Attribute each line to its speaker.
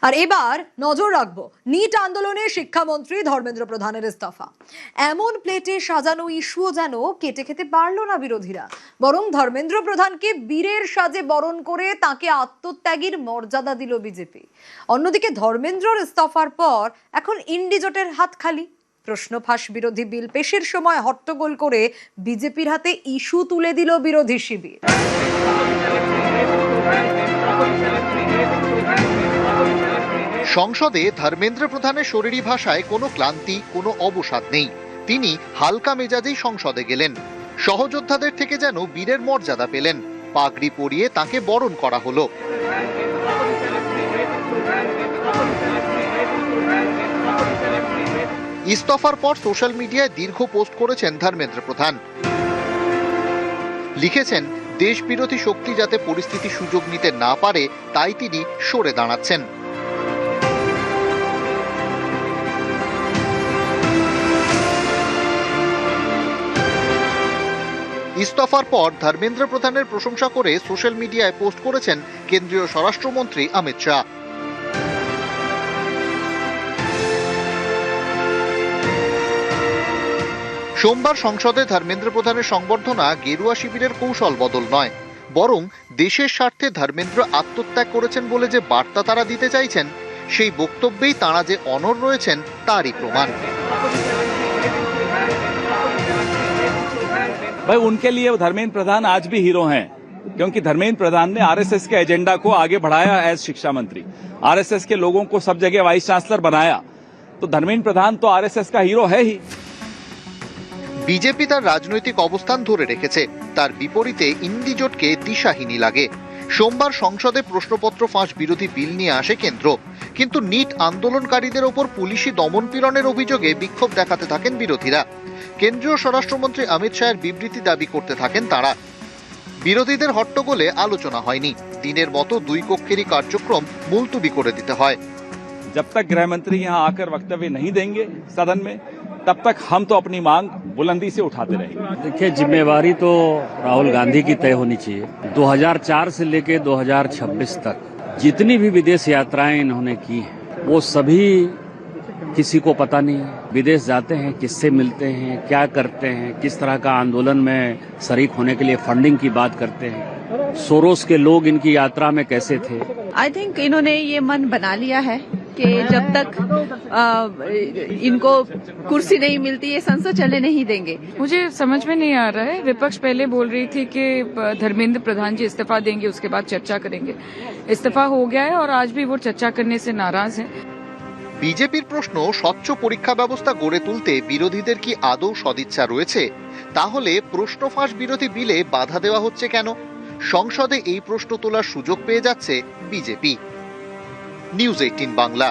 Speaker 1: আর এবার নজর রাখবো নিট আন্দোলনে শিক্ষামন্ত্রী ধর্মেন্দ্র প্রধানের ইস্তফা। এমন প্লেটে সাজানো ইস্যুও যেন কেটে খেতে পারলো না বিরোধীরা, বরং ধর্মেন্দ্র প্রধানকে বীরের সাজে বরণ করে তাকে আত্মত্যাগীর মর্যাদা দিল বিজেপি। অন্যদিকে ধর্মেন্দ্রর ইস্তফার পর এখন ইন্ডি জোটের হাত খালি। প্রশ্ন ফাঁস বিরোধী বিল পেশের সময় হট্টগোল করে বিজেপির হাতে ইস্যু তুলে দিল বিরোধী শিবির।
Speaker 2: সংসদে ধর্মেন্দ্র প্রধানের শরীরী ভাষায় কোনো ক্লান্তি, কোনো অবসাদ নেই। তিনি হালকা মেজাজেই সংসদে গেলেন। সহযোদ্ধাদের থেকে যেন বীরের মর্যাদা পেলেন। পাগড়ি পরিয়ে তাকে বরণ করা হলো। ইস্তফার পর সোশ্যাল মিডিয়ায় দীর্ঘ পোস্ট করেছেন ধর্মেন্দ্র প্রধান। লিখেছেন, দেশ বিরোধী শক্তি যাতে পরিস্থিতি সুযোগ নিতে না পারে তাই তিনি সরে দাঁড়াচ্ছেন। ইস্তফার পর ধর্মেন্দ্র প্রধানের প্রশংসা করে সোশ্যাল মিডিয়ায় পোস্ট করেছেন কেন্দ্রীয় স্বরাষ্ট্রমন্ত্রী অমিত শাহ। সোমবার সংসদে ধর্মেন্দ্র প্রধানের সংবর্ধনা গেরুয়া শিবিরের কৌশল বদল নয়, বরং দেশের স্বার্থে ধর্মেন্দ্র আত্মত্যাগ করেছেন বলে যে বার্তা তারা দিতে চাইছেন, সেই বক্তব্যেই তাঁরা যে অনড় রয়েছেন তারই প্রমাণ।
Speaker 3: भाई उनके लिए धर्मेंद्र प्रधान आज भी हीरो हैं, क्योंकि धर्मेंद्र प्रधान ने आरएसएस के एजेंडा को आगे बढ़ाया एज शिक्षा मंत्री। आरएसएस के लोगों को सब जगह वाइस चांसलर बनाया, तो धर्मेंद्र प्रधान तो आरएसएस का हीरो है ही।
Speaker 2: বিজেপি তার রাজনৈতিক অবস্থান ধরে রেখেছে, তার বিপরীতে ইন্ডি জোটকে দিশাহীনী লাগে। সোমবার সংসদে প্রশ্নপত্র ফাঁস বিরোধী বিল নিয়ে আসে কেন্দ্র, কিন্তু নিট আন্দোলনকারীদের ওপর পুলিশি দমনপীড়নের অভিযোগে বিক্ষোভ দেখাতে থাকেন বিরোধীরা। কেন্দ্রীয় স্বরাষ্ট্রমন্ত্রী অমিত শাহের বিবৃতি দাবি করতে থাকেন তারা। বিরোধীদের হট্টগোলে আলোচনা হয়নি। দিনের মতো দুই কক্ষেরই কার্যক্রম মুলতুবি করে দিতে হয়।
Speaker 3: जब तक गृह मंत्री यहाँ आकर वक्तव्य नहीं देंगे सदन में, तब तक हम तो अपनी मांग बुलंदी से उठाते रहेंगे।
Speaker 4: देखिए, जिम्मेवारी तो राहुल गांधी की तय होनी चाहिए। 2004 से लेके 2026 तक जितनी भी विदेश यात्राएं इन्होंने की हैं, वो सभी किसी को पता नहीं। विदेश जाते हैं, किससे मिलते हैं, क्या करते हैं, किस तरह का आंदोलन में शरीक होने के लिए फंडिंग की बात करते हैं, सोरोस के लोग इनकी यात्रा में कैसे थे।
Speaker 5: आई थिंक इन्होंने ये मन बना लिया है कि जब तक इनको कुर्सी नहीं मिलती ये संसद चलने नहीं देंगे।
Speaker 6: मुझे समझ में नहीं आ रहा है। विपक्ष पहले बोल रही थी कि धर्मेंद्र प्रधान जी इस्तीफा देंगे, उसके बाद चर्चा करेंगे। इस्तीफा हो गया है और आज भी वो चर्चा करने से नाराज हैं।
Speaker 2: বিজেপির প্রশ্ন, স্বচ্ছ পরীক্ষা ব্যবস্থা গড়ে তুলতে বিরোধীদের কি আদৌ সদিচ্ছা রয়েছে? তাহলে প্রশ্ন ফাঁস বিরোধী বিলে বাধা দেওয়া হচ্ছে কেন? সংসদে এই প্রশ্ন তোলার সুযোগ পেয়ে যাচ্ছে বিজেপি। নিউজ 18 বাংলা।